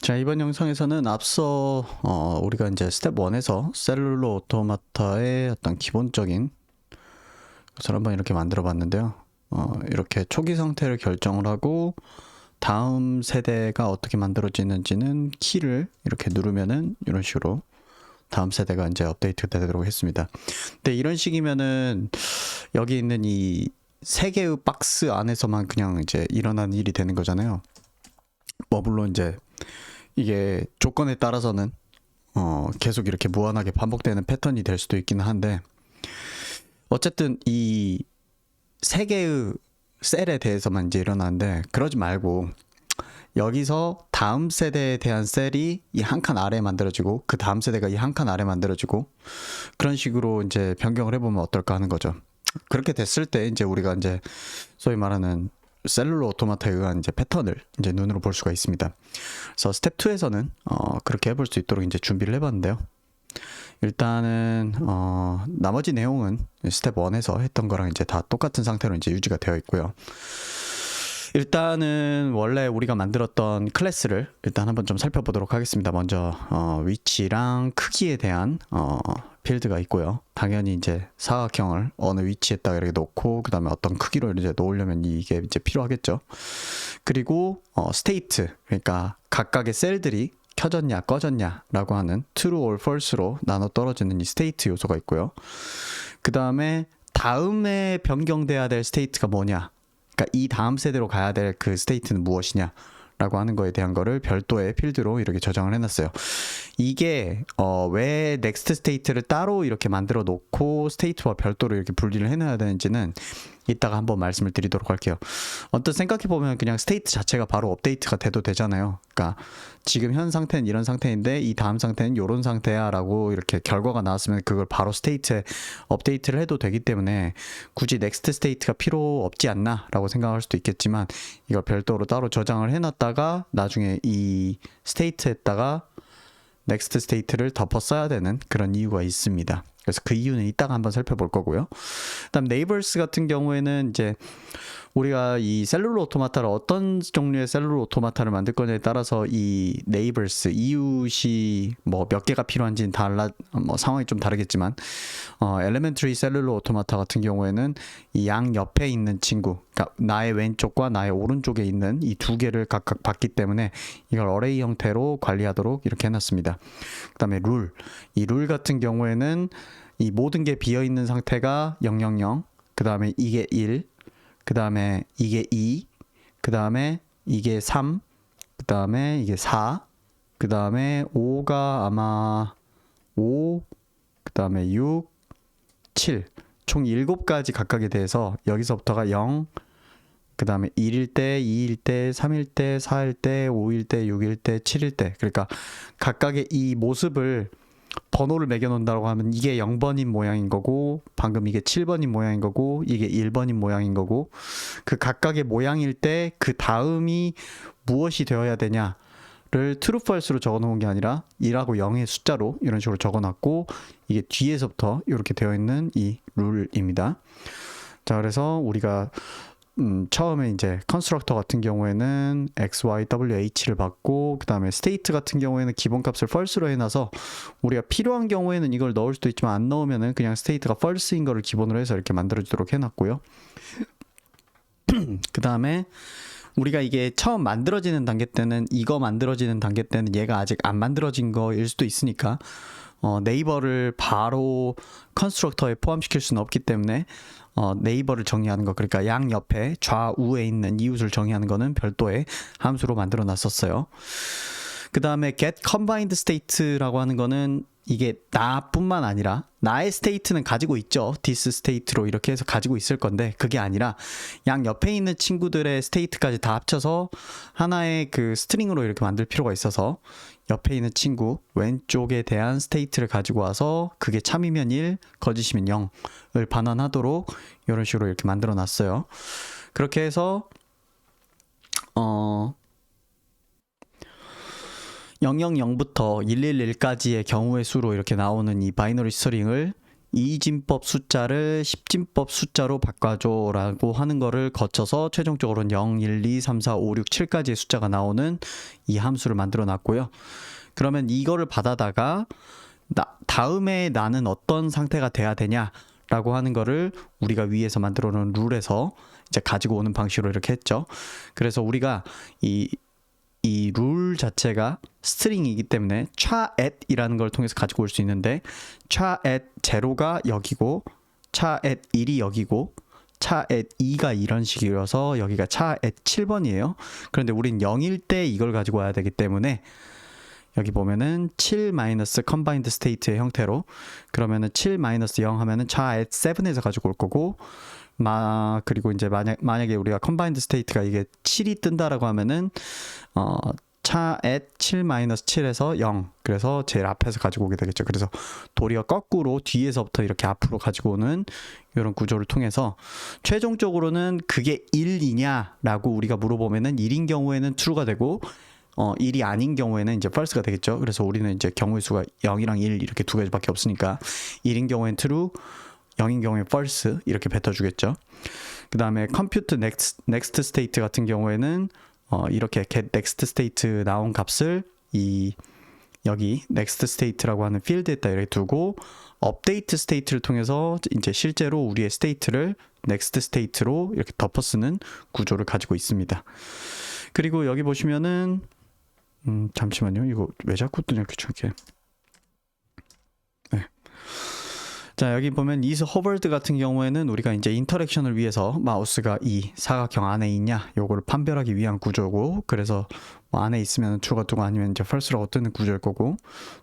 자, 이번 영상에서는 앞서 우리가 이제 스텝 1에서 셀룰러 오토마타의 어떤 기본적인 것을 한번 이렇게 만들어 봤는데요. 이렇게 초기 상태를 결정을 하고 다음 세대가 어떻게 만들어지는지는 키를 이렇게 누르면은 이런 식으로 다음 세대가 이제 업데이트 되도록 했습니다. 근데 이런 식이면은 여기 있는 이 세 개의 박스 안에서만 그냥 이제 일어나는 일이 되는 거잖아요. 뭐 물론 이제 이게 조건에 따라서는 계속 이렇게 무한하게 반복되는 패턴이 될 수도 있기는 한데, 어쨌든 이 세 개의 셀에 대해서만 이제 일어나는데, 그러지 말고 여기서 다음 세대에 대한 셀이 이 한 칸 아래 만들어지고 그 다음 세대가 이 한 칸 아래 만들어지고 그런 식으로 이제 변경을 해보면 어떨까 하는 거죠. 그렇게 됐을 때 이제 우리가 이제 소위 말하는 셀룰러 오토마타에 의한 이제 패턴을 이제 눈으로 볼 수가 있습니다. 그래서 스텝 2에서는 그렇게 해볼 수 있도록 이제 준비를 해봤는데요. 일단은 나머지 내용은 스텝 1에서 했던 거랑 이제 다 똑같은 상태로 이제 유지가 되어 있고요. 일단은 원래 우리가 만들었던 클래스를 일단 한번 좀 살펴보도록 하겠습니다. 먼저 위치랑 크기에 대한 필드가 있고요. 당연히 이제 사각형을 어느 위치에다가 이렇게 놓고 그 다음에 어떤 크기로 이제 놓으려면 이게 이제 필요하겠죠. 그리고 스테이트, 그러니까 각각의 셀들이 켜졌냐 꺼졌냐 라고 하는 true or false로 나눠 떨어지는 이 스테이트 요소가 있고요. 그 다음에 다음에 변경돼야 될 스테이트가 뭐냐, 그러니까 이 다음 세대로 가야 될 그 스테이트는 무엇이냐 라고 하는 거에 대한 거를 별도의 필드로 이렇게 저장을 해놨어요. 이게 왜 넥스트 스테이트를 따로 이렇게 만들어 놓고 스테이트와 별도로 이렇게 분리를 해놔야 되는지는 이따가 한번 말씀을 드리도록 할게요. 언뜻 생각해보면 그냥 스테이트 자체가 바로 업데이트가 돼도 되잖아요. 그러니까 지금 현 상태는 이런 상태인데 이 다음 상태는 이런 상태야 라고 이렇게 결과가 나왔으면 그걸 바로 스테이트에 업데이트를 해도 되기 때문에 굳이 넥스트 스테이트가 필요 없지 않나 라고 생각할 수도 있겠지만, 이걸 별도로 따로 저장을 해놨다가 나중에 이 스테이트에다가 넥스트 스테이트를 덮어 써야 되는 그런 이유가 있습니다. 그래서 그 이유는 이따가 한번 살펴볼 거고요. 그다음 네이버스 같은 경우에는 이제 우리가 이 셀룰러 오토마타를 어떤 종류의 셀룰러 오토마타를 만들 거냐에 따라서 이 네이버스 이웃이 뭐 몇 개가 필요한지는 뭐 상황이 좀 다르겠지만, 엘레멘터리 셀룰러 오토마타 같은 경우에는 이 양 옆에 있는 친구, 그러니까 나의 왼쪽과 나의 오른쪽에 있는 이 두 개를 각각 받기 때문에 이걸 어레이 형태로 관리하도록 이렇게 해놨습니다. 그다음에 이 룰 같은 경우에는 이 모든 게 비어 있는 상태가 000, 그 다음에 이게 1, 그 다음에 이게 2, 그 다음에 이게 3, 그 다음에 이게 4, 그 다음에 5가 아마 5, 그 다음에 6, 7, 총 7가지 각각에 대해서 여기서부터가 0, 그 다음에 1일 때, 2일 때, 3일 때, 4일 때, 5일 때, 6일 때, 7일 때, 그러니까 각각의 이 모습을 번호를 매겨 놓는다고 하면 이게 0번인 모양인 거고, 방금 이게 7번인 모양인 거고, 이게 1번인 모양인 거고, 그 각각의 모양일 때 그 다음이 무엇이 되어야 되냐를 true false로 적어 놓은 게 아니라 1하고 0의 숫자로 이런 식으로 적어 놨고, 이게 뒤에서부터 이렇게 되어 있는 이 룰입니다. 자, 그래서 우리가 처음에 이제 컨스트럭터 같은 경우에는 x, y, w, h를 받고, 그 다음에 스테이트 같은 경우에는 기본값을 false로 해놔서 우리가 필요한 경우에는 이걸 넣을 수도 있지만 안 넣으면은 그냥 스테이트가 false인 거를 기본으로 해서 이렇게 만들어주도록 해놨고요. 그 다음에 우리가 이게 처음 만들어지는 단계 때는, 이거 만들어지는 단계 때는 얘가 아직 안 만들어진 거일 수도 있으니까 네이버를 바로 컨스트럭터에 포함시킬 수는 없기 때문에 네이버를 정의하는 거, 그러니까 양 옆에 좌우에 있는 이웃을 정의하는 거는 별도의 함수로 만들어 놨었어요. 그 다음에 get combined state라고 하는 거는 이게 나뿐만 아니라 나의 스테이트는 가지고 있죠. this state로 이렇게 해서 가지고 있을 건데, 그게 아니라 양 옆에 있는 친구들의 스테이트까지 다 합쳐서 하나의 그 스트링으로 이렇게 만들 필요가 있어서 옆에 있는 친구 왼쪽에 대한 스테이트를 가지고 와서 그게 참이면 1, 거짓이면 0을 반환하도록 이런 식으로 이렇게 만들어 놨어요. 그렇게 해서 000부터 111까지의 경우의 수로 이렇게 나오는 이 바이너리 스트링을 2진법 숫자를 10진법 숫자로 바꿔줘 라고 하는 거를 거쳐서 최종적으로는 0, 1, 2, 3, 4, 5, 6, 7까지의 숫자가 나오는 이 함수를 만들어 놨고요. 그러면 이거를 받아다가 다음에 나는 어떤 상태가 돼야 되냐 라고 하는 거를 우리가 위에서 만들어 놓은 룰에서 이제 가지고 오는 방식으로 이렇게 했죠. 그래서 우리가 이 룰 자체가 스트링이기 때문에 차@이라는 걸 통해서 가지고 올 수 있는데 차@0가 여기고 차@1이 여기고 차@2가 이런 식이어서 여기가 차@7번이에요. 그런데 우린 0일 때 이걸 가지고 와야 되기 때문에 여기 보면은 7 마이너스 컴바인드 스테이트의 형태로 그러면은 7 마이너스 0 하면은 차@7에서 가지고 올 거고 그리고 이제 만약에 우리가 컴바인드 스테이트가 이게 7이 뜬다라고 하면은 차@7-7에서 0 그래서 제일 앞에서 가지고 오게 되겠죠. 그래서 도리어 거꾸로 뒤에서부터 이렇게 앞으로 가지고 오는 이런 구조를 통해서 최종적으로는 그게 1이냐 라고 우리가 물어보면은 1인 경우에는 true가 되고 1이 아닌 경우에는 이제 false가 되겠죠. 그래서 우리는 이제 경우의 수가 0이랑 1 이렇게 두 가지밖에 없으니까 1인 경우엔 true 0인 경우에 false 이렇게 뱉어주겠죠. 그 다음에 compute next state 같은 경우에는 이렇게 get next state 나온 값을 여기 next state라고 하는 필드에다 이렇게 두고 update state를 통해서 이제 실제로 우리의 state를 next state로 이렇게 덮어 쓰는 구조를 가지고 있습니다. 그리고 여기 보시면은 잠시만요. 이거 왜 자꾸 뜨냐 귀찮게. 네. 자 여기 보면 is hovered 같은 경우에는 우리가 이제 인터랙션을 위해서 마우스가 이 사각형 안에 있냐 요거를 판별하기 위한 구조고 그래서 뭐 안에 있으면 true가 뜨고 아니면 이제 false라고 뜨는 구조일 거고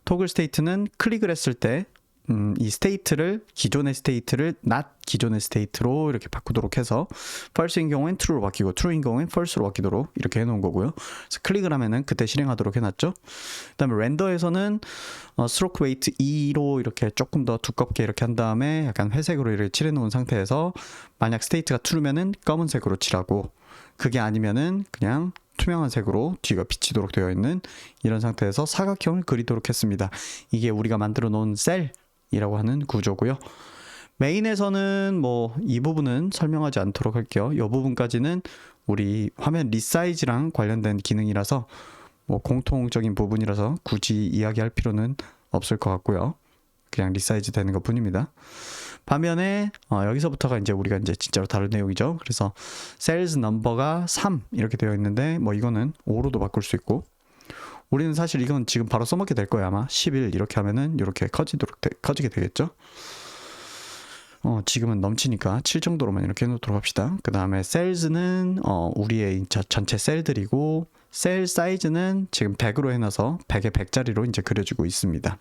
toggle state는 클릭을 했을 때 이 스테이트를 기존의 스테이트를 not 기존의 스테이트로 이렇게 바꾸도록 해서 false인 경우엔 true로 바뀌고 true인 경우엔 false로 바뀌도록 이렇게 해놓은 거고요. 그래서 클릭을 하면은 그때 실행하도록 해놨죠. 그 다음에 렌더에서는 stroke weight 2로 이렇게 조금 더 두껍게 이렇게 한 다음에 약간 회색으로 이렇게 칠해놓은 상태에서 만약 스테이트가 true면은 검은색으로 칠하고 그게 아니면은 그냥 투명한 색으로 뒤가 비치도록 되어 있는 이런 상태에서 사각형을 그리도록 했습니다. 이게 우리가 만들어 놓은 셀이라고 하는 구조고요. 메인에서는 뭐 이 부분은 설명하지 않도록 할게요. 이 부분까지는 우리 화면 리사이즈랑 관련된 기능이라서 뭐 공통적인 부분이라서 굳이 이야기할 필요는 없을 것 같고요. 그냥 리사이즈 되는 것 뿐입니다. 반면에 여기서부터가 이제 우리가 이제 진짜로 다른 내용이죠. 그래서 sales number가 3 이렇게 되어 있는데 뭐 이거는 5로도 바꿀 수 있고 우리는 사실 이건 지금 바로 써먹게 될 거예요. 아마 11 이렇게 하면은 이렇게 커지게 되겠죠. 지금은 넘치니까 7 정도로만 이렇게 해놓도록 합시다. 그 다음에 sales는 우리의 전체 셀들이고 셀 사이즈는 지금 100으로 해놔서 100에 100짜리로 이제 그려지고 있습니다.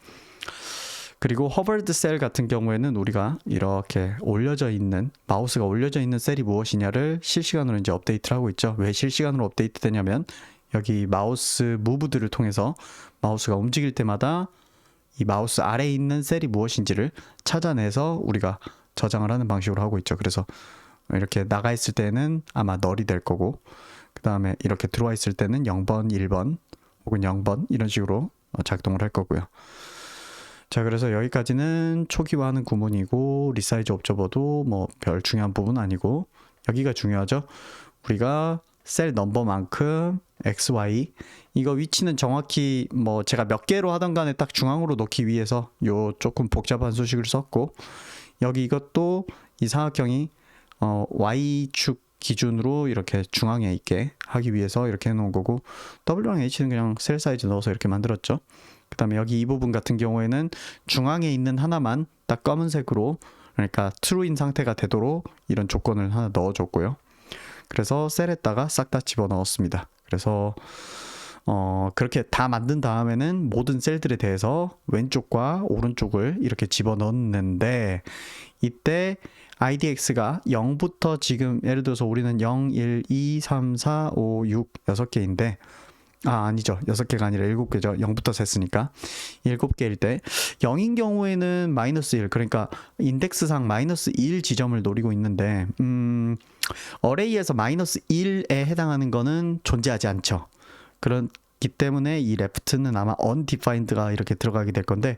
그리고 hovered cell 같은 경우에는 우리가 이렇게 올려져 있는 마우스가 올려져 있는 셀이 무엇이냐를 실시간으로 이제 업데이트를 하고 있죠. 왜 실시간으로 업데이트 되냐면 여기 마우스 무브들을 통해서 마우스가 움직일 때마다 이 마우스 아래에 있는 셀이 무엇인지를 찾아내서 우리가 저장을 하는 방식으로 하고 있죠. 그래서 이렇게 나가 있을 때는 아마 널이 될 거고 그 다음에 이렇게 들어와 있을 때는 0번, 1번 혹은 0번 이런 식으로 작동을 할 거고요. 자 그래서 여기까지는 초기화하는 구문이고 리사이즈 옵저버도 뭐 별 중요한 부분 아니고 여기가 중요하죠. 우리가 셀 넘버만큼 XY 이거 위치는 정확히 뭐 제가 몇 개로 하던 간에 딱 중앙으로 놓기 위해서 요 조금 복잡한 수식을 썼고 여기 이것도 이 사각형이 Y축 기준으로 이렇게 중앙에 있게 하기 위해서 이렇게 해놓은 거고 W랑 H는 그냥 셀 사이즈 넣어서 이렇게 만들었죠. 그 다음에 여기 이 부분 같은 경우에는 중앙에 있는 하나만 딱 검은색으로 그러니까 true인 상태가 되도록 이런 조건을 하나 넣어줬고요. 그래서 셀에다가 싹 다 집어넣었습니다. 그래서 그렇게 다 만든 다음에는 모든 셀들에 대해서 왼쪽과 오른쪽을 이렇게 집어넣는데 이때 IDX가 0부터 지금 예를 들어서 우리는 0, 1, 2, 3, 4, 5, 6, 6개인데 아니죠. 6개가 아니라 7개죠. 0부터 셌으니까 7개일 때 0인 경우에는 마이너스 1 그러니까 인덱스상 마이너스 1 지점을 노리고 있는데 어레이에서 마이너스 1에 해당하는 거는 존재하지 않죠. 있기 때문에 이 left는 아마 undefined가 이렇게 들어가게 될 건데,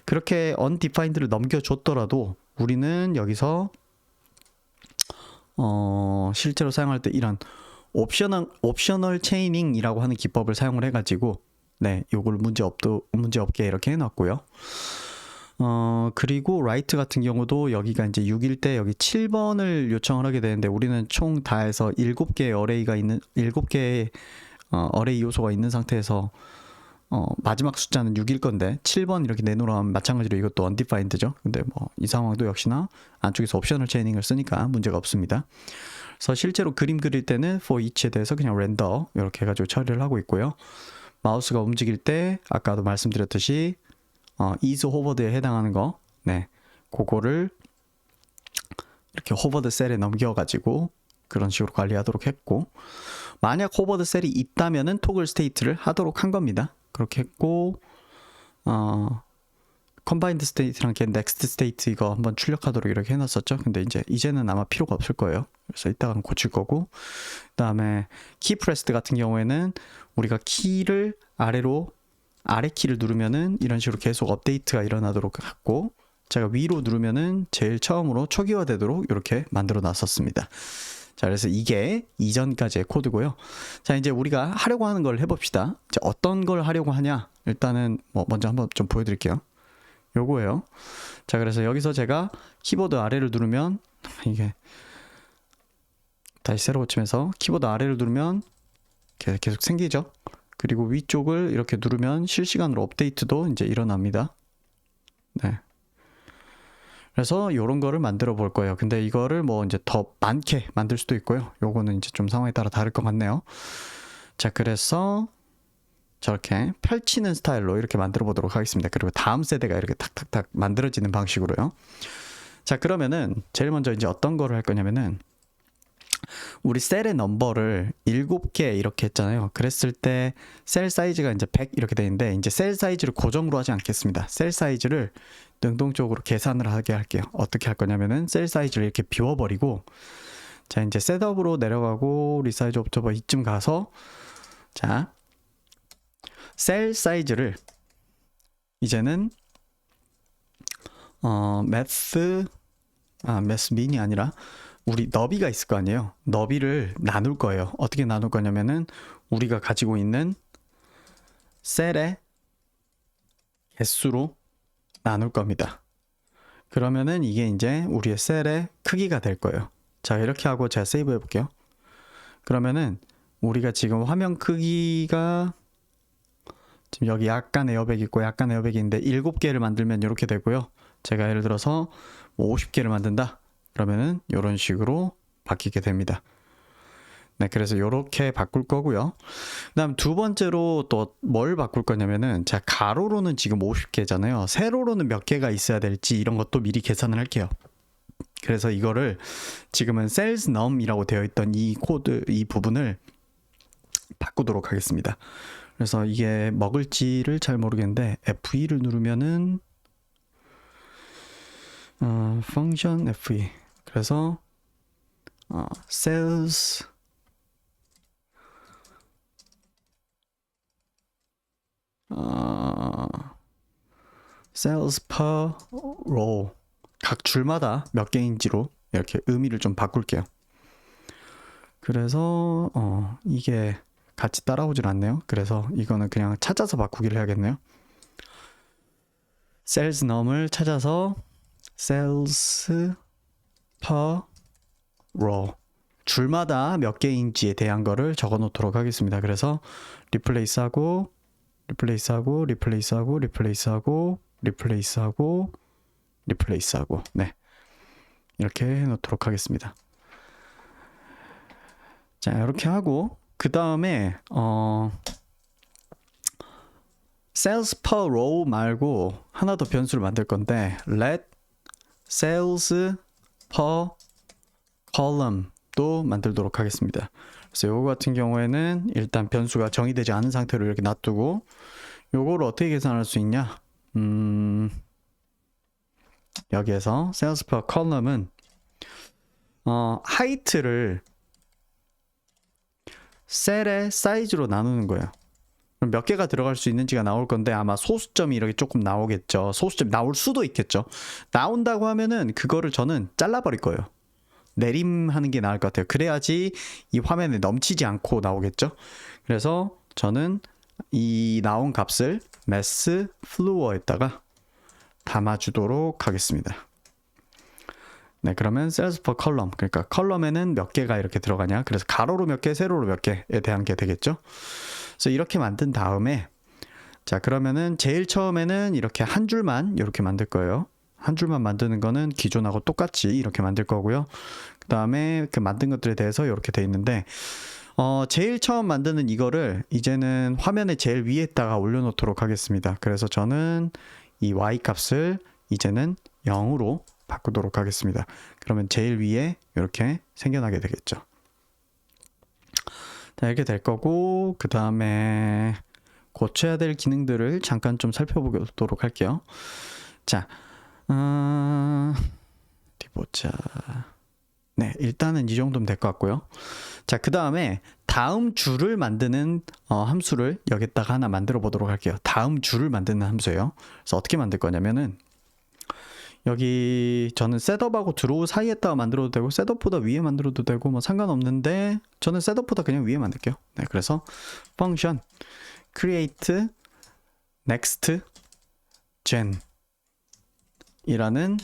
그렇게 undefined를 넘겨줬더라도 우리는 여기서 실제로 사용할 때 이런 옵셔널 체이닝이라고 하는 기법을 사용을 해가지고, 네, 요걸 문제 없게 이렇게 해놨고요. 그리고 라이트 같은 경우도 여기가 이제 6일 때 여기 7번을 요청을 하게 되는데, 우리는 총 다 해서 7개의 어레이 요소가 있는 상태에서 마지막 숫자는 6일 건데 7번 이렇게 내놓으면 마찬가지로 이것도 undefined죠. 근데 뭐 이 상황도 역시나 안쪽에서 옵셔널 체이닝을 쓰니까 문제가 없습니다. 그래서 실제로 그림 그릴 때는 for each에 대해서 그냥 렌더 이렇게 해가지고 처리를 하고 있고요. 마우스가 움직일 때 아까도 말씀드렸듯이 is hovered에 해당하는 거, 네, 그거를 이렇게 hovered 셀에 넘겨가지고 그런 식으로 관리하도록 했고, 만약 hovered 셀이 있다면은 toggle state를 하도록 한 겁니다. 그렇게 했고, combined state랑 next state 이거 한번 출력하도록 이렇게 해놨었죠. 근데 이제는 아마 필요가 없을 거예요. 그래서 이따가는 고칠 거고, 그 다음에 key pressed 같은 경우에는 우리가 키를 아래 키를 누르면은 이런 식으로 계속 업데이트가 일어나도록 하고, 제가 위로 누르면은 제일 처음으로 초기화되도록 이렇게 만들어 놨었습니다. 자, 그래서 이게 이전까지의 코드고요. 자, 이제 우리가 하려고 하는 걸 해봅시다. 이제 어떤 걸 하려고 하냐? 일단은 먼저 한번 좀 보여드릴게요. 요거예요. 자, 그래서 여기서 제가 키보드 아래를 누르면, 이게 다시 새로 고치면서 키보드 아래를 누르면 계속 생기죠. 그리고 위쪽을 이렇게 누르면 실시간으로 업데이트도 이제 일어납니다. 네. 그래서 이런 거를 만들어 볼 거예요. 근데 이거를 뭐 이제 더 많게 만들 수도 있고요. 요거는 이제 좀 상황에 따라 다를 것 같네요. 자, 그래서 저렇게 펼치는 스타일로 이렇게 만들어 보도록 하겠습니다. 그리고 다음 세대가 이렇게 탁탁탁 만들어지는 방식으로요. 자, 그러면은 제일 먼저 이제 어떤 거를 할 거냐면은, 우리 셀의 넘버를 7개 이렇게 했잖아요. 그랬을 때 셀 사이즈가 이제 100 이렇게 되는데, 이제 셀 사이즈를 고정으로 하지 않겠습니다. 셀 사이즈를 능동적으로 계산을 하게 할게요. 어떻게 할 거냐면은 셀 사이즈를 이렇게 비워버리고, 자, 이제 셋업으로 내려가고 리사이즈 옵저버 이쯤 가서, 자, 셀 사이즈를 이제는 매스 민이 아니라 우리 너비가 있을 거 아니에요. 너비를 나눌 거예요. 어떻게 나눌 거냐면은 우리가 가지고 있는 셀의 개수로 나눌 겁니다. 그러면은 이게 이제 우리의 셀의 크기가 될 거예요. 자, 이렇게 하고 제가 세이브 해볼게요. 그러면은 우리가 지금 화면 크기가 지금 여기 약간 에어백 있고 약간 에어백이 있는데 7개를 만들면 이렇게 되고요. 제가 예를 들어서 50개를 만든다. 그러면은 이런 식으로 바뀌게 됩니다. 네, 그래서 이렇게 바꿀 거고요. 그 다음 두 번째로 또 뭘 바꿀 거냐면은, 자, 가로로는 지금 50개잖아요. 세로로는 몇 개가 있어야 될지 이런 것도 미리 계산을 할게요. 그래서 이거를 지금은 sales num이라고 되어 있던 이 코드, 이 부분을 바꾸도록 하겠습니다. 그래서 이게 먹을지를 잘 모르겠는데 F2를 누르면은 function F2, 그래서 sales sales per row, 각 줄마다 몇 개인지로 이렇게 의미를 좀 바꿀게요. 그래서 이게 같이 따라오질 않네요. 그래서 이거는 그냥 찾아서 바꾸기를 해야겠네요. sales num을 찾아서 sales per row, 줄마다 몇 개인지에 대한 거를 적어 놓도록 하겠습니다. 그래서 replace하고 리플레이스하고 리플레이스하고 리플레이스하고 리플레이스하고 리플레이스하고, 네, 이렇게 해놓도록 하겠습니다. 자, 이렇게 하고 그 다음에 sales per row 말고 하나 더 변수를 만들 건데 let sales per column도 만들도록 하겠습니다. 그래서 요거 같은 경우에는 일단 변수가 정의되지 않은 상태로 이렇게 놔두고, 요거를 어떻게 계산할 수 있냐, 여기에서 sales per column은 height를 셀의 사이즈로 나누는 거예요. 그럼 몇 개가 들어갈 수 있는지가 나올 건데 아마 소수점이 이렇게 조금 나오겠죠. 소수점이 나올 수도 있겠죠. 나온다고 하면은 그거를 저는 잘라버릴 거예요. 내림하는 게 나을 것 같아요. 그래야지 이 화면에 넘치지 않고 나오겠죠. 그래서 저는 이 나온 값을 mass floor에다가 담아주도록 하겠습니다. 네, 그러면 sales per column, 그러니까 컬럼에는 몇 개가 이렇게 들어가냐, 그래서 가로로 몇 개, 세로로 몇 개에 대한 게 되겠죠. 그래서 이렇게 만든 다음에, 자, 그러면은 제일 처음에는 이렇게 한 줄만 이렇게 만들 거예요. 한 줄만 만드는 거는 기존하고 똑같이 이렇게 만들 거고요. 그 다음에 그 만든 것들에 대해서 이렇게 돼 있는데, 제일 처음 만드는 이거를 이제는 화면의 제일 위에다가 올려놓도록 하겠습니다. 그래서 저는 이 y 값을 이제는 0으로 바꾸도록 하겠습니다. 그러면 제일 위에 이렇게 생겨나게 되겠죠. 자, 이렇게 될 거고, 그 다음에 고쳐야 될 기능들을 잠깐 좀 살펴보도록 할게요. 자, 어디 보자. 네, 일단은 이 정도면 될 것 같고요. 자, 그 다음에 다음 줄을 만드는 함수를 여기다가 하나 만들어 보도록 할게요. 다음 줄을 만드는 함수예요. 그래서 어떻게 만들 거냐면은 여기 저는 셋업하고 드로우 사이에다가 만들어도 되고 셋업보다 위에 만들어도 되고 뭐 상관없는데 저는 셋업보다 그냥 위에 만들게요. 네, 그래서 function create next gen 이라는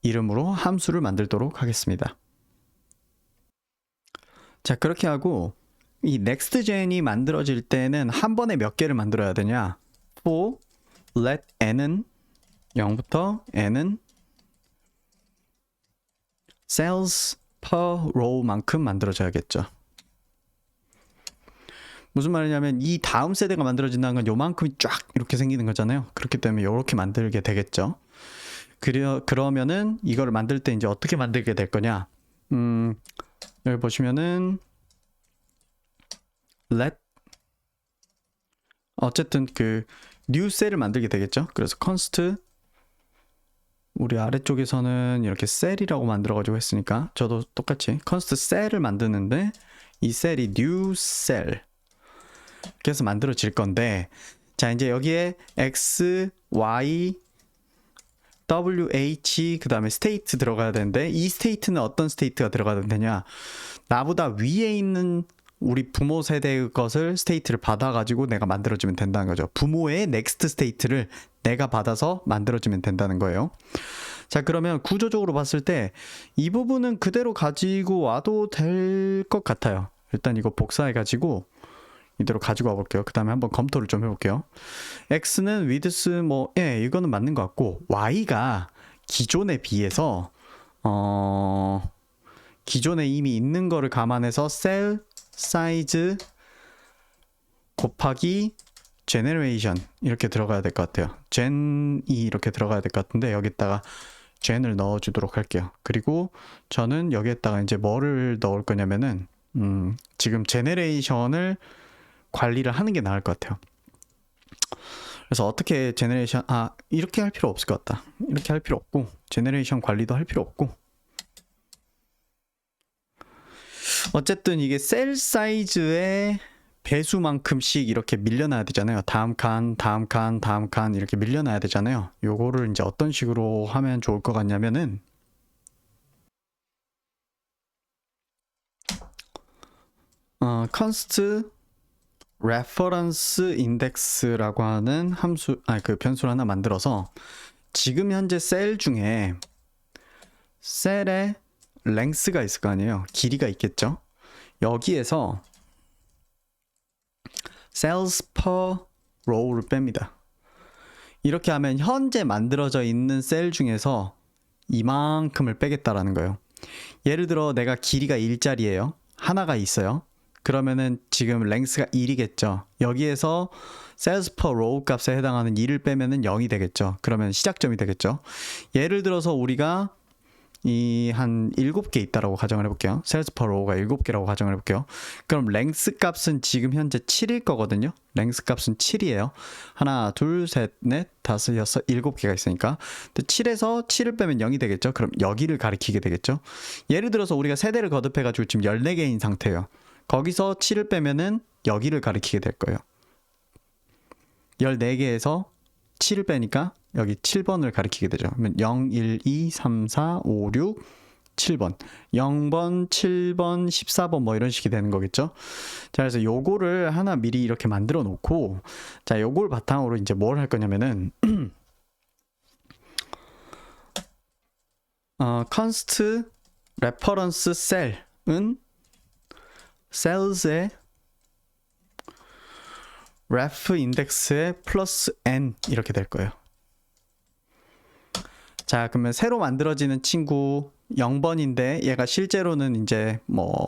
이름으로 함수를 만들도록 하겠습니다. 자, 그렇게 하고 이 next gen이 만들어질 때는 한 번에 몇 개를 만들어야 되냐? for let n은 0부터 n은 cells per row만큼 만들어져야겠죠. 무슨 말이냐면 이 다음 세대가 만들어진다는 건 요만큼이 쫙 이렇게 생기는 거잖아요. 그렇기 때문에 이렇게 만들게 되겠죠. 그러면은 이거를 만들 때 이제 어떻게 만들게 될 거냐? 여기 보시면은 let 어쨌든 그 new cell을 만들게 되겠죠. 그래서 const 우리 아래쪽에서는 이렇게 셀이라고 만들어가지고 했으니까 저도 똑같이 const cell을 만드는데 이 셀이 new cell 이렇게 해서 만들어질 건데, 자, 이제 여기에 x, y, wh 그 다음에 state 들어가야 되는데 이 state는 어떤 state가 들어가야 되냐? 나보다 위에 있는 우리 부모 세대의 것을 state를 받아가지고 내가 만들어주면 된다는 거죠. 부모의 next state를 내가 받아서 만들어주면 된다는 거예요. 자, 그러면 구조적으로 봤을 때 이 부분은 그대로 가지고 와도 될 것 같아요. 일단 이거 복사해가지고 이대로 가지고 와볼게요. 그 다음에 한번 검토를 좀 해볼게요. x는 width 뭐, 예, 이거는 맞는 것 같고, y가 기존에 비해서 기존에 이미 있는 거를 감안해서 cell size 곱하기 generation 이렇게 들어가야 될 것 같아요. gen이 이렇게 들어가야 될 것 같은데 여기다가 gen을 넣어주도록 할게요. 그리고 저는 여기에다가 이제 뭐를 넣을 거냐면은 지금 generation을 관리를 하는 게 나을 것 같아요. 그래서 어떻게 제너레이션 이렇게 할 필요 없을 것 같다. 이렇게 할 필요 없고 제너레이션 관리도 할 필요 없고, 어쨌든 이게 셀 사이즈의 배수만큼씩 이렇게 밀려놔야 되잖아요. 다음 칸 이렇게 밀려놔야 되잖아요. 요거를 이제 어떤 식으로 하면 좋을 것 같냐면은 const reference index라고 하는 함수, 그 변수를 하나 만들어서 지금 현재 셀 중에 셀의 length가 있을 거 아니에요. 길이가 있겠죠. 여기에서 cells per row를 뺍니다. 이렇게 하면 현재 만들어져 있는 셀 중에서 이만큼을 빼겠다라는 거예요. 예를 들어 내가 길이가 1짜리예요. 하나가 있어요. 그러면은 지금 length가 1이겠죠. 여기에서 cells per row 값에 해당하는 1을 빼면은 0이 되겠죠. 그러면 시작점이 되겠죠. 예를 들어서 우리가 이 한 7개 있다라고 가정을 해볼게요. cells per row가 7개라고 가정을 해볼게요. 그럼 length 값은 지금 현재 7일 거거든요. length 값은 7이에요. 하나, 둘, 셋, 넷, 다섯, 여섯, 7개가 있으니까. 근데 7에서 7을 빼면 0이 되겠죠. 그럼 여기를 가리키게 되겠죠. 예를 들어서 우리가 세대를 거듭해가지고 지금 14개인 상태예요. 거기서 7을 빼면은 여기를 가리키게 될 거예요. 14개에서 7을 빼니까 여기 7번을 가리키게 되죠. 그러면 0, 1, 2, 3, 4, 5, 6, 7번. 0번, 7번, 14번 뭐 이런 식이 되는 거겠죠. 자, 그래서 요거를 하나 미리 이렇게 만들어 놓고, 자, 요걸 바탕으로 이제 뭘 할 거냐면은, const reference cell은 cells의 ref index에 플러스 n 이렇게 될 거예요. 자, 그러면 새로 만들어지는 친구 0번인데 얘가 실제로는 이제 뭐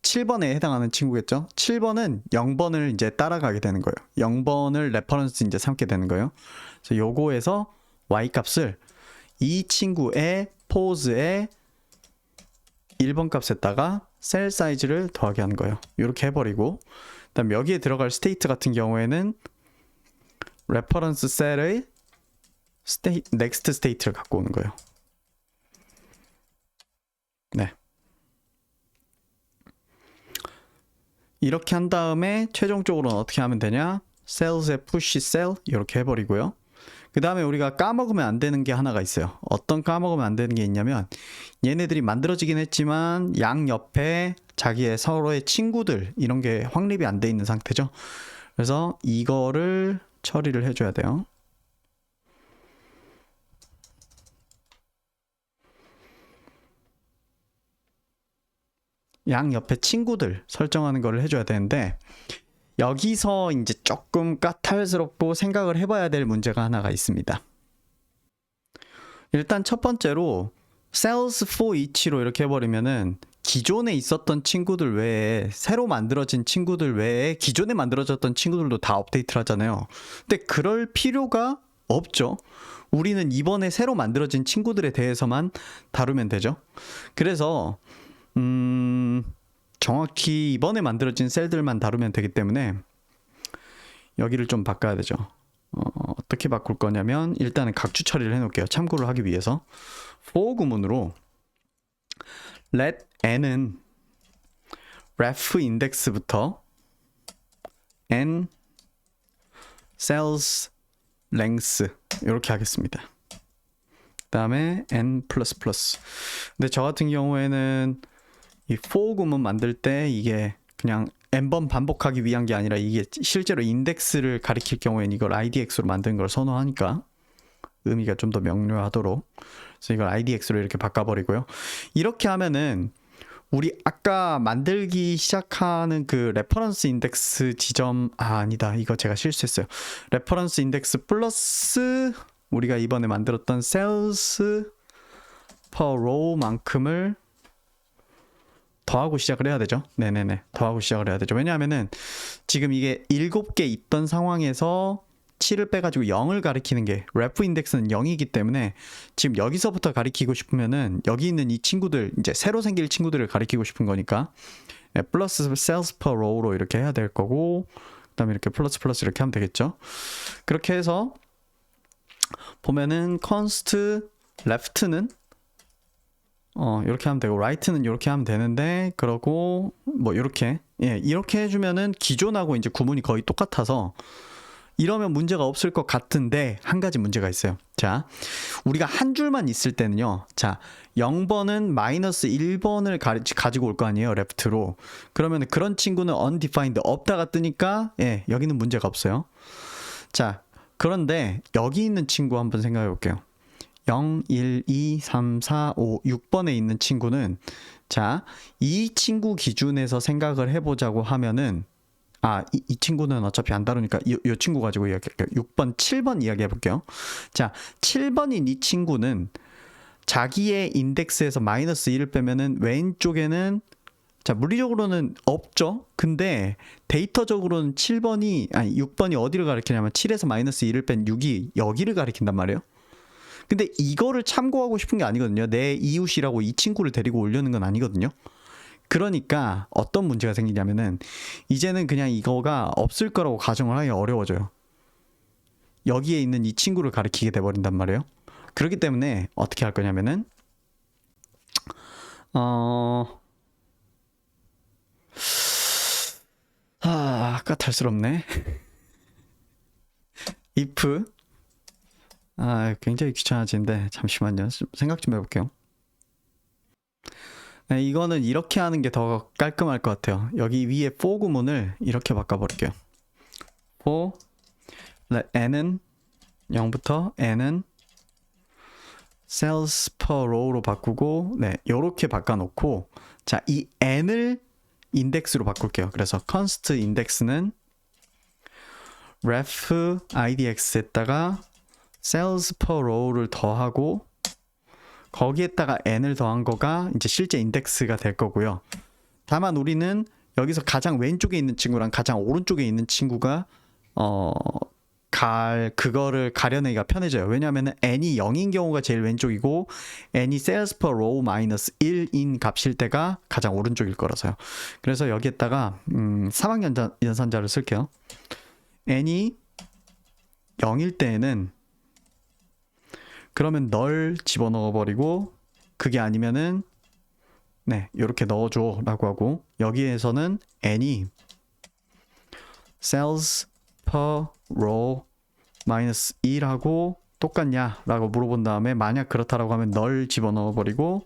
7번에 해당하는 친구겠죠. 7번은 0번을 이제 따라가게 되는 거예요. 0번을 레퍼런스 이제 삼게 되는 거예요. 그래서 요거에서 y 값을 이 친구의 포즈의 1번 값에다가 셀 사이즈를 더하게 하는 거예요. 이렇게 해버리고, 그다음 여기에 들어갈 스테이트 같은 경우에는 레퍼런스 셀의 넥스트 스테이트를 갖고 오는 거예요. 네. 이렇게 한 다음에 최종적으로는 어떻게 하면 되냐? 셀스의 push cell 이렇게 해버리고요. 그 다음에 우리가 까먹으면 안 되는 게 하나가 있어요. 어떤 까먹으면 안 되는 게 있냐면, 얘네들이 만들어지긴 했지만 양 옆에 자기의 서로의 친구들 이런 게 확립이 안 돼 있는 상태죠. 그래서 이거를 처리를 해줘야 돼요. 양 옆에 친구들 설정하는 거를 해줘야 되는데, 여기서 이제 조금 까탈스럽고 생각을 해봐야 될 문제가 하나가 있습니다. 일단 첫 번째로 sales for each로 이렇게 해버리면은 기존에 있었던 친구들 외에 새로 만들어진 친구들 외에 기존에 만들어졌던 친구들도 다 업데이트를 하잖아요. 근데 그럴 필요가 없죠. 우리는 이번에 새로 만들어진 친구들에 대해서만 다루면 되죠. 그래서 정확히 이번에 만들어진 셀들만 다루면 되기 때문에 여기를 좀 바꿔야 되죠. 어떻게 바꿀 거냐면 일단은 각주 처리를 해놓을게요. 참고를 하기 위해서 for 구문으로 let n은 ref index부터 n cells length 이렇게 하겠습니다. 그 다음에 n++. 근데 저 같은 경우에는 이 for 구문 만들 때 이게 그냥 n번 반복하기 위한 게 아니라 이게 실제로 인덱스를 가리킬 경우에는 이걸 idx로 만드는 걸 선호하니까 의미가 좀 더 명료하도록, 그래서 이걸 idx로 이렇게 바꿔버리고요. 이렇게 하면은 우리 아까 만들기 시작하는 그 레퍼런스 인덱스 지점, 아니다, 이거 제가 실수했어요. 레퍼런스 인덱스 플러스 우리가 이번에 만들었던 sales per row만큼을 더하고 시작을 해야 되죠. 네네네. 더하고 시작을 해야 되죠. 왜냐하면은 지금 이게 7개 있던 상황에서 7을 빼가지고 0을 가리키는 게 ref 인덱스는 0이기 때문에 지금 여기서부터 가리키고 싶으면은 여기 있는 이 친구들, 이제 새로 생길 친구들을 가리키고 싶은 거니까 플러스 sales per row로 이렇게 해야 될 거고, 그 다음에 이렇게 플러스 이렇게 하면 되겠죠. 그렇게 해서 보면은 const left는 이렇게 하면 되고 right는 이렇게 하면 되는데, 그러고 뭐 이렇게 이렇게 해주면은 기존하고 이제 구문이 거의 똑같아서 이러면 문제가 없을 것 같은데 한 가지 문제가 있어요. 자, 우리가 한 줄만 있을 때는요, 자 0번은 마이너스 1번을 가지고 올 거 아니에요, left로. 그러면 그런 친구는 undefined 없다가 뜨니까 여기는 문제가 없어요. 자, 그런데 여기 있는 친구 한번 생각해 볼게요. 0, 1, 2, 3, 4, 5, 6번에 있는 친구는, 자, 이 친구 기준에서 생각을 해보자고 하면은, 이 친구는 어차피 안 다루니까 이 친구 가지고 이야기할게요. 6번, 7번 이야기해 볼게요. 자, 7번인 이 친구는 자기의 인덱스에서 마이너스 1을 빼면은 왼쪽에는, 자, 물리적으로는 없죠. 근데 데이터적으로는 6번이 어디를 가리키냐면 7에서 마이너스 1을 뺀 6이 여기를 가리킨단 말이에요. 근데 이거를 참고하고 싶은 게 아니거든요. 내 이웃이라고 이 친구를 데리고 오려는 건 아니거든요. 그러니까 어떤 문제가 생기냐면은 이제는 그냥 이거가 없을 거라고 가정을 하기 어려워져요. 여기에 있는 이 친구를 가리키게 돼버린단 말이에요. 그렇기 때문에 어떻게 할 거냐면은 까탈스럽네. if 굉장히 귀찮아지는데 잠시만요. 생각 좀 해볼게요. 네, 이거는 이렇게 하는 게 더 깔끔할 것 같아요. 여기 위에 for 구문을 이렇게 바꿔버릴게요. for n은 0부터 n은 sales per row로 바꾸고, 네, 요렇게 바꿔놓고, 자, 이 n을 인덱스로 바꿀게요. 그래서 const index는 ref idx에다가 sales per row를 더하고, 거기에다가 n을 더한 거가 이제 실제 인덱스가 될 거고요. 다만 우리는 여기서 가장 왼쪽에 있는 친구랑 가장 오른쪽에 있는 친구가 그거를 가려내기가 편해져요. 왜냐하면 n이 0인 경우가 제일 왼쪽이고 n이 sales per row 마이너스 1인 값일 때가 가장 오른쪽일 거라서요. 그래서 여기에다가 사막 연산자를 쓸게요. n이 0일 때에는 그러면 널 집어넣어 버리고, 그게 아니면은 네, 이렇게 넣어줘 라고 하고, 여기에서는 n이 sales per row 마이너스 1하고 똑같냐 라고 물어본 다음에, 만약 그렇다라고 하면 널 집어넣어 버리고,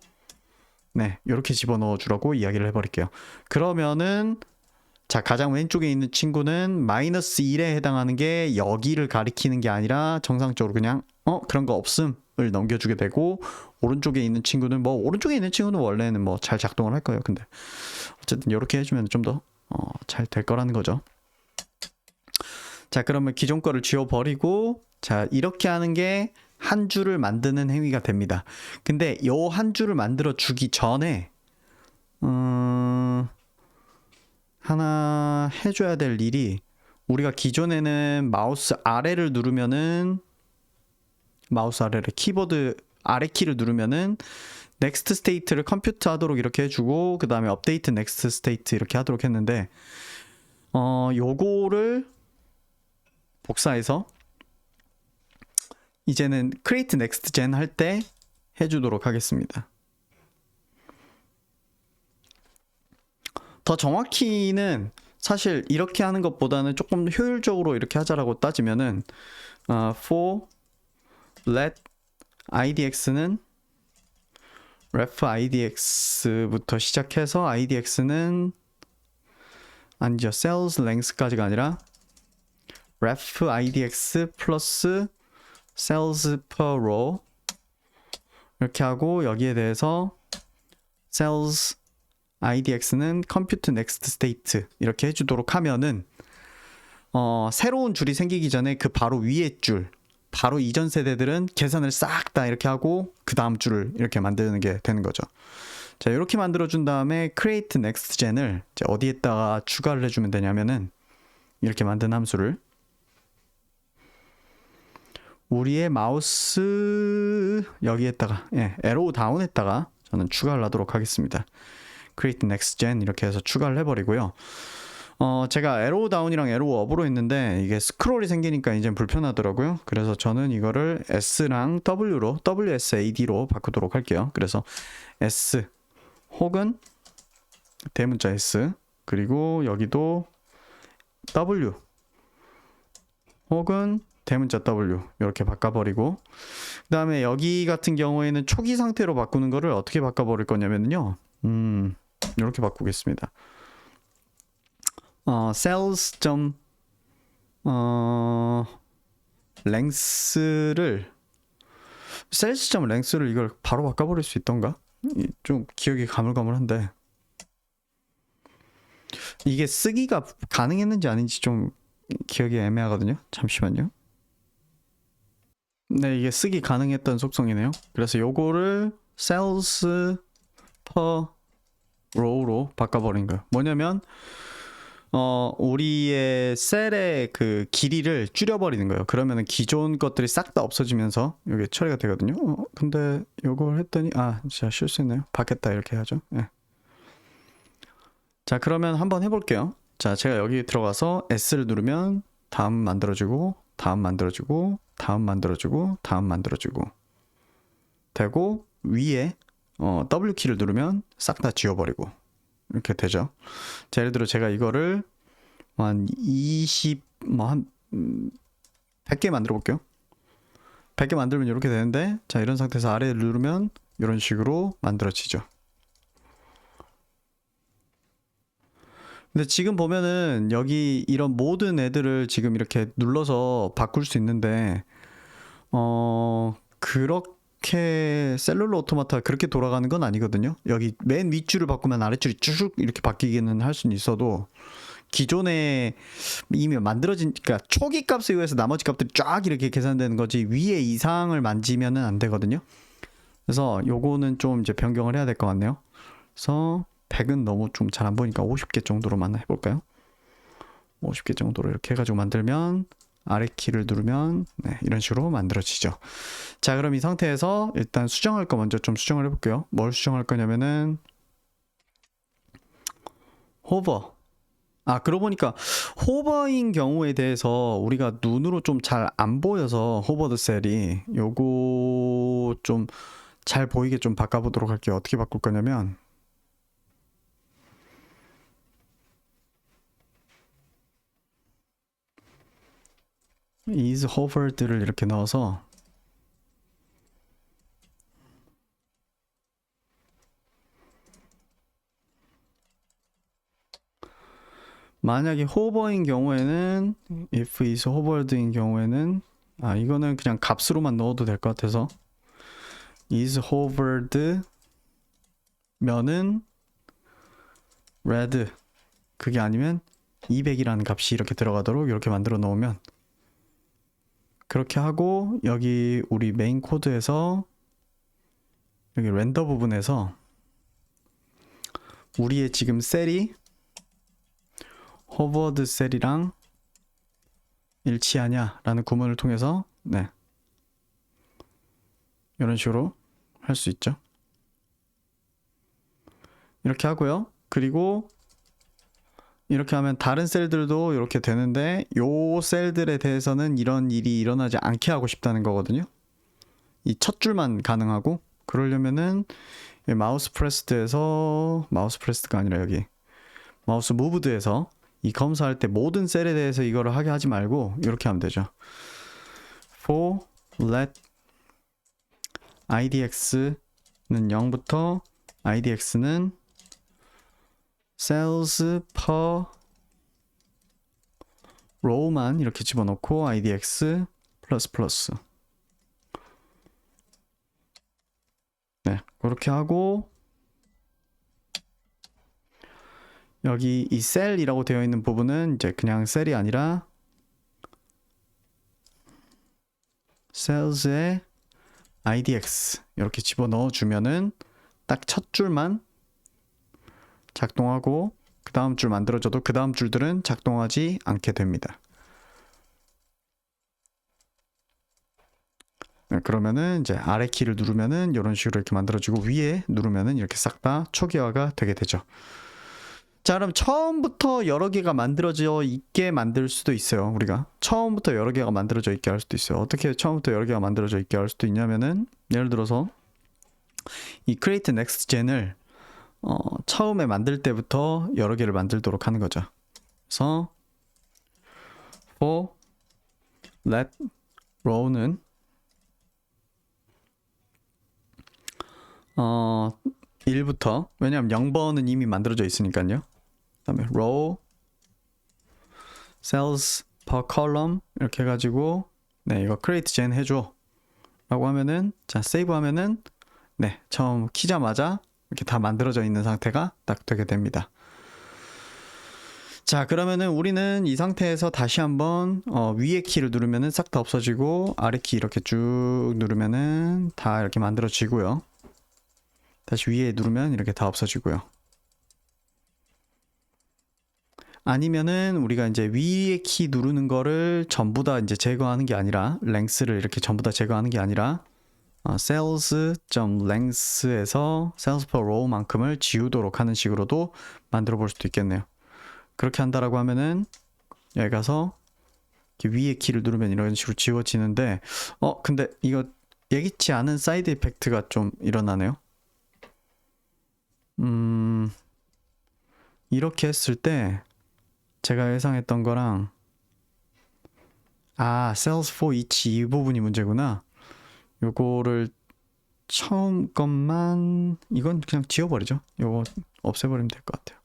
네, 이렇게 집어넣어 주라고 이야기를 해버릴게요. 그러면은 자, 가장 왼쪽에 있는 친구는 마이너스 1에 해당하는 게 여기를 가리키는 게 아니라 정상적으로 그냥 그런 거 없음을 넘겨주게 되고, 오른쪽에 있는 친구는 오른쪽에 있는 친구는 원래는 잘 작동을 할 거예요. 근데 어쨌든 이렇게 해주면 좀 더 잘 될 거라는 거죠. 자, 그러면 기존 거를 지워버리고, 자, 이렇게 하는 게 한 줄을 만드는 행위가 됩니다. 근데 요 한 줄을 만들어 주기 전에 하나 해줘야 될 일이, 우리가 기존에는 마우스 아래를 누르면은, 마우스 아래를 키보드 아래 키를 누르면은 넥스트 스테이트를 컴퓨트 하도록 이렇게 해주고, 그 다음에 업데이트 넥스트 스테이트 이렇게 하도록 했는데, 요거를 복사해서 이제는 create next gen 할 때 해주도록 하겠습니다. 더 정확히는 사실 이렇게 하는 것보다는 조금 효율적으로 이렇게 하자라고 따지면은 for let idx는 ref idx부터 시작해서 idx는 아니죠, sales length까지가 아니라 ref idx 플러스 sales per row 이렇게 하고, 여기에 대해서 sales idx는 compute next state 이렇게 해주도록 하면은 새로운 줄이 생기기 전에 그 바로 위에 줄, 바로 이전 세대들은 계산을 싹 다 이렇게 하고 그 다음 줄을 이렇게 만드는 게 되는 거죠. 자, 이렇게 만들어 준 다음에 create next gen을 이제 어디에다가 추가를 해주면 되냐면은, 이렇게 만든 함수를 우리의 마우스 여기에다가 arrow down에다가 저는 추가를 하도록 하겠습니다. create next gen 이렇게 해서 추가를 해버리고요. 제가 arrow down이랑 arrow up으로 했는데 이게 스크롤이 생기니까 이제 불편하더라고요. 그래서 저는 이거를 S랑 W로 WSAD로 바꾸도록 할게요. 그래서 S 혹은 대문자 S, 그리고 여기도 W 혹은 대문자 W 이렇게 바꿔버리고, 그 다음에 여기 같은 경우에는 초기 상태로 바꾸는 거를 어떻게 바꿔버릴 거냐면요, 이렇게 바꾸겠습니다. sales length를 이걸 바로 바꿔버릴 수 있던가? 좀 기억이 가물가물한데, 이게 쓰기가 가능했는지 아닌지 좀 기억이 애매하거든요. 잠시만요. 네, 이게 쓰기 가능했던 속성이네요. 그래서 요거를 sales per row로 바꿔버린 거예요. 뭐냐면 우리의 셀의 그 길이를 줄여버리는 거예요. 그러면은 기존 것들이 싹 다 없어지면서 이게 처리가 되거든요. 근데 요걸 했더니 진짜 실수했네요. 바뀌었다 이렇게 해야죠. 자, 그러면 한번 해볼게요. 자, 제가 여기 들어가서 S를 누르면 다음 만들어주고, 다음 만들어주고, 다음 만들어주고, 다음 만들어주고 되고, 위에 W키를 누르면 싹 다 지워버리고 이렇게 되죠. 자, 예를 들어 제가 이거를 한 20, 100개 만들어 볼게요. 100개 만들면 이렇게 되는데, 자, 이런 상태에서 아래를 누르면 이런 식으로 만들어지죠. 근데 지금 보면은 여기 이런 모든 애들을 지금 이렇게 눌러서 바꿀 수 있는데, 그렇게 셀룰러 오토마타 그렇게 돌아가는 건 아니거든요. 여기 맨 윗줄을 바꾸면 아랫줄이 쭉 이렇게 바뀌기는 할 수는 있어도, 기존에 이미 만들어진, 그러니까 초기 값에 의해서 나머지 값들이 쫙 이렇게 계산되는 거지 위에 이상을 만지면은 안 되거든요. 그래서 요거는 좀 이제 변경을 해야 될 것 같네요. 그래서 100은 너무 좀 잘 안 보니까 50개 정도로만 해볼까요? 50개 정도로 이렇게 해가지고 만들면 아래 키를 누르면 네, 이런 식으로 만들어지죠. 자, 그럼 이 상태에서 일단 수정할 거 먼저 좀 수정을 해볼게요. 뭘 수정할 거냐면은 호버. 그러고 보니까 호버인 경우에 대해서 우리가 눈으로 좀 잘 안 보여서 호버드 셀이 요거 좀 잘 보이게 좀 바꿔보도록 할게요. 어떻게 바꿀 거냐면 is hovered를 이렇게 넣어서 만약에 호버인 경우에는 if is hovered인 경우에는 이거는 그냥 값으로만 넣어도 될 것 같아서 is hovered 면은 red 그게 아니면 200이라는 값이 이렇게 들어가도록 이렇게 만들어 놓으면 그렇게 하고 여기 우리 메인 코드에서 여기 렌더 부분에서 우리의 지금 셀이 호버드 셀이랑 일치하냐 라는 구문을 통해서 네 이런 식으로 할 수 있죠. 이렇게 하고요. 그리고 이렇게 하면 다른 셀들도 이렇게 되는데 요 셀들에 대해서는 이런 일이 일어나지 않게 하고 싶다는 거거든요. 이 첫 줄만 가능하고 그러려면은 마우스 프레스드가 아니라 여기 마우스 무브드에서 이 검사할 때 모든 셀에 대해서 이거를 하게 하지 말고 이렇게 하면 되죠. for let idx는 0부터 idx는 sales per row만 이렇게 집어넣고 idx 플러스 네 그렇게 하고 여기 이 셀이라고 되어 있는 부분은 이제 그냥 셀이 아니라 sales에 idx 이렇게 집어넣어 주면은 딱 첫 줄만 작동하고 그 다음 줄 만들어줘도 그 다음 줄들은 작동하지 않게 됩니다. 네, 그러면은 이제 아래 키를 누르면은 이런 식으로 이렇게 만들어지고 위에 누르면은 이렇게 싹 다 초기화가 되게 되죠. 자, 그럼 처음부터 여러 개가 만들어져 있게 만들 수도 있어요. 우리가 처음부터 여러 개가 만들어져 있게 할 수도 있어요. 어떻게 처음부터 여러 개가 만들어져 있게 할 수도 있냐면은 예를 들어서 이 create next gen을 처음에 만들 때부터 여러 개를 만들도록 하는 거죠. 그래서 for let row는 1부터 왜냐하면 0번은 이미 만들어져 있으니까요. 그다음에 row cells per column 이렇게 해가지고 네 이거 create gen 해줘 라고 하면은 자 세이브 하면은 네 처음 키자마자 이렇게 다 만들어져 있는 상태가 딱 되게 됩니다. 자 그러면은 우리는 이 상태에서 다시 한번 위에 키를 누르면은 싹 다 없어지고 아래 키 이렇게 쭉 누르면은 다 이렇게 만들어지고요. 다시 위에 누르면 이렇게 다 없어지고요. 아니면은 우리가 이제 위에 키 누르는 거를 전부 다 이제 제거하는 게 아니라 랭스를 이렇게 전부 다 제거하는 게 아니라 sales.length에서 sales per row만큼을 지우도록 하는 식으로도 만들어 볼 수도 있겠네요. 그렇게 한다라고 하면은 여기 가서 위에 키를 누르면 이런 식으로 지워지는데 근데 이거 예기치 않은 사이드 이펙트가 좀 일어나네요. 이렇게 했을 때 제가 예상했던 거랑 cells for each 이 부분이 문제구나. 요거를 처음 것만 이건 그냥 지워버리죠. 요거 없애버리면 될 것 같아요.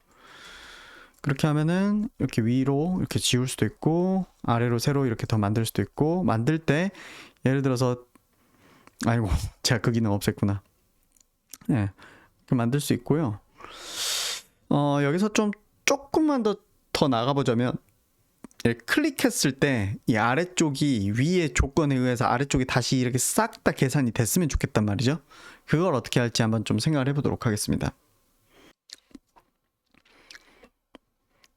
그렇게 하면은 이렇게 위로 이렇게 지울 수도 있고 아래로 새로 이렇게 더 만들 수도 있고, 만들 때 예를 들어서 아이고 제가 그 기능 없앴구나. 네, 만들 수 있고요. 여기서 좀 조금만 더 나가보자면, 클릭했을 때 이 아래쪽이 위의 조건에 의해서 아래쪽이 다시 이렇게 싹 다 계산이 됐으면 좋겠단 말이죠. 그걸 어떻게 할지 한번 좀 생각을 해보도록 하겠습니다.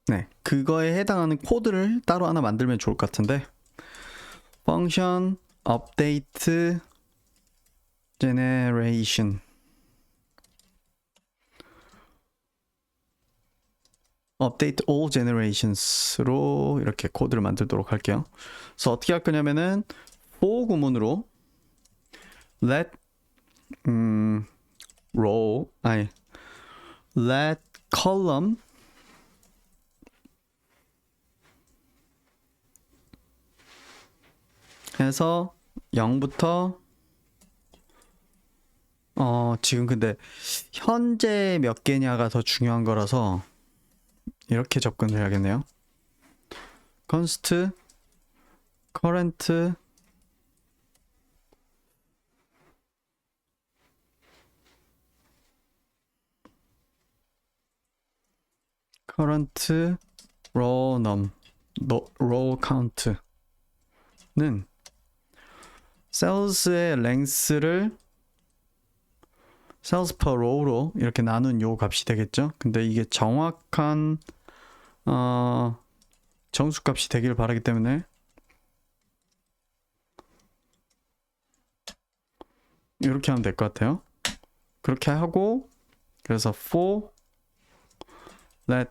네, 그거에 해당하는 코드를 따로 하나 만들면 좋을 것 같은데, function update generation update all generations로 이렇게 코드를 만들도록 할게요. 그래서 어떻게 할 거냐면은 for 구문으로 let let column 해서 0부터 지금 근데 현재 몇 개냐가 더 중요한 거라서 이렇게 접근을 해야겠네요. const current row num row count는 cells의 length를 cells per row로 이렇게 나눈 요 값이 되겠죠. 근데 이게 정확한 정수값이 되길 바라기 때문에 이렇게 하면 될 것 같아요. 그렇게 하고, 그래서 for let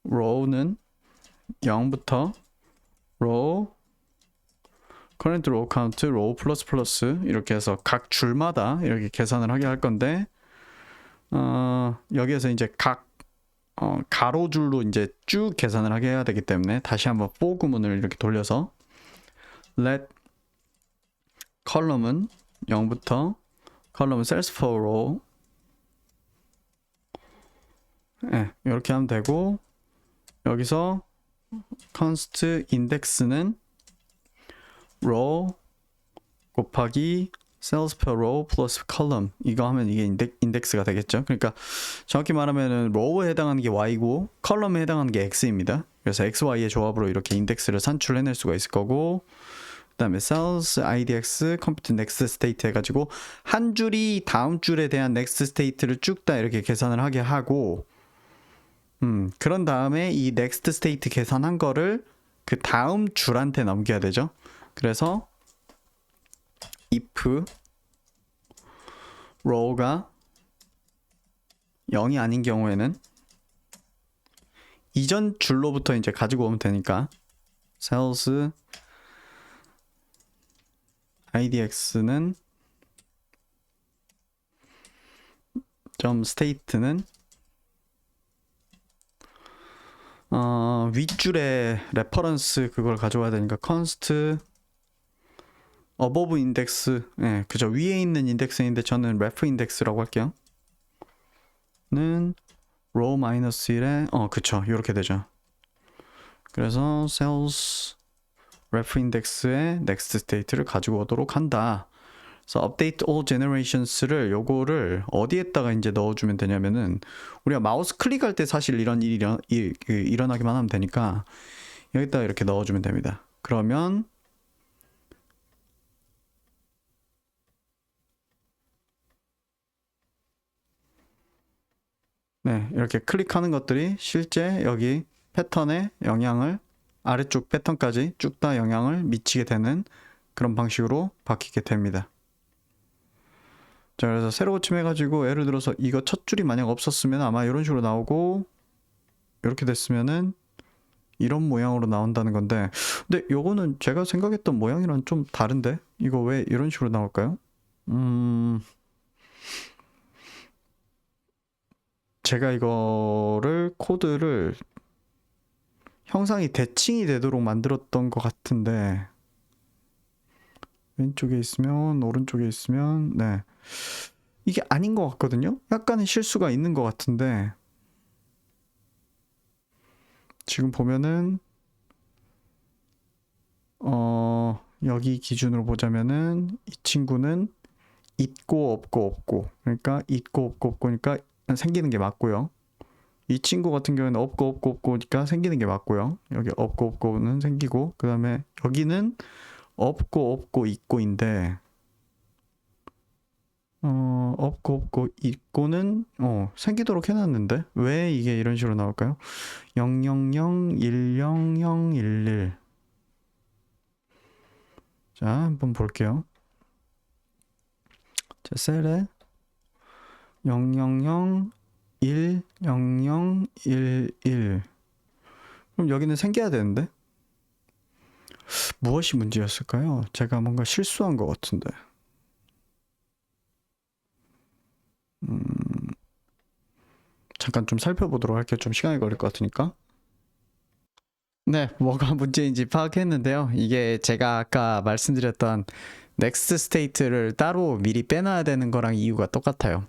row는 0부터 row current row count row 플러스 플러스 이렇게 해서 각 줄마다 이렇게 계산을 하게 할 건데, 여기에서 이제 각 가로줄로 이제 쭉 계산을 하게 해야 되기 때문에 다시 한번 for 구문을 이렇게 돌려서 let column은 0부터 column cells per row, 네, 이렇게 하면 되고, 여기서 const index는 row 곱하기 cells per row 플러스 column, 이거 하면 이게 인덱스가 되겠죠. 그러니까 정확히 말하면은 row에 해당하는 게 y고 column에 해당하는 게 x입니다. 그래서 x, y의 조합으로 이렇게 인덱스를 산출해낼 수가 있을 거고, 그 다음에 cells idx compute next state 해가지고 한 줄이 다음 줄에 대한 next state를 쭉 다 이렇게 계산을 하게 하고, 그런 다음에 이 next state 계산한 거를 그 다음 줄한테 넘겨야 되죠. 그래서 if row가 0이 아닌 경우에는 이전 줄로부터 이제 가지고 오면 되니까 cells idx는 .state는 윗줄에 레퍼런스 그걸 가져와야 되니까 const above index, 예, 그죠. 위에 있는 인덱스인데 저는 ref index라고 할게요. 는 row -1에 그쵸, 이렇게 되죠. 그래서 cells ref index의 next state를 가지고 오도록 한다. 그래서 update all generations를 요거를 어디에다가 이제 넣어주면 되냐면은, 우리가 마우스 클릭할 때 사실 이런 일이 일어나기만 하면 되니까 여기다가 이렇게 넣어주면 됩니다. 그러면 네, 이렇게 클릭하는 것들이 실제 여기 패턴에 영향을, 아래쪽 패턴까지 쭉 다 영향을 미치게 되는 그런 방식으로 바뀌게 됩니다. 자, 그래서 새로 고침해가지고 예를 들어서 이거 첫 줄이 만약 없었으면 아마 이런 식으로 나오고, 이렇게 됐으면은 이런 모양으로 나온다는 건데, 근데 요거는 제가 생각했던 모양이랑 좀 다른데 이거 왜 이런 식으로 나올까요? 제가 이거를 코드를 형상이 대칭이 되도록 만들었던 것 같은데 왼쪽에 있으면 오른쪽에 있으면 네 이게 아닌 것 같거든요. 약간의 실수가 있는 것 같은데 지금 보면은 여기 기준으로 보자면은 이 친구는 있고 없고 없고 그러니까 있고 없고 없고니까 생기는 게 맞고요. 이 친구 같은 경우에는 없고 없고 없고니까 생기는 게 맞고요. 여기 없고 없고는 생기고 그 다음에 여기는 없고 없고 있고인데 없고 없고 있고는 생기도록 해놨는데 왜 이게 이런 식으로 나올까요? 000 100 11 자 한번 볼게요. 자 셀에 000 1 00 11 그럼 여기는 생겨야 되는데 무엇이 문제였을까요? 제가 뭔가 실수한 것 같은데 잠깐 좀 살펴보도록 할게요. 좀 시간이 걸릴 것 같으니까. 네, 뭐가 문제인지 파악했는데요. 이게 제가 아까 말씀드렸던 넥스트 스테이트를 따로 미리 빼놔야 되는 거랑 이유가 똑같아요.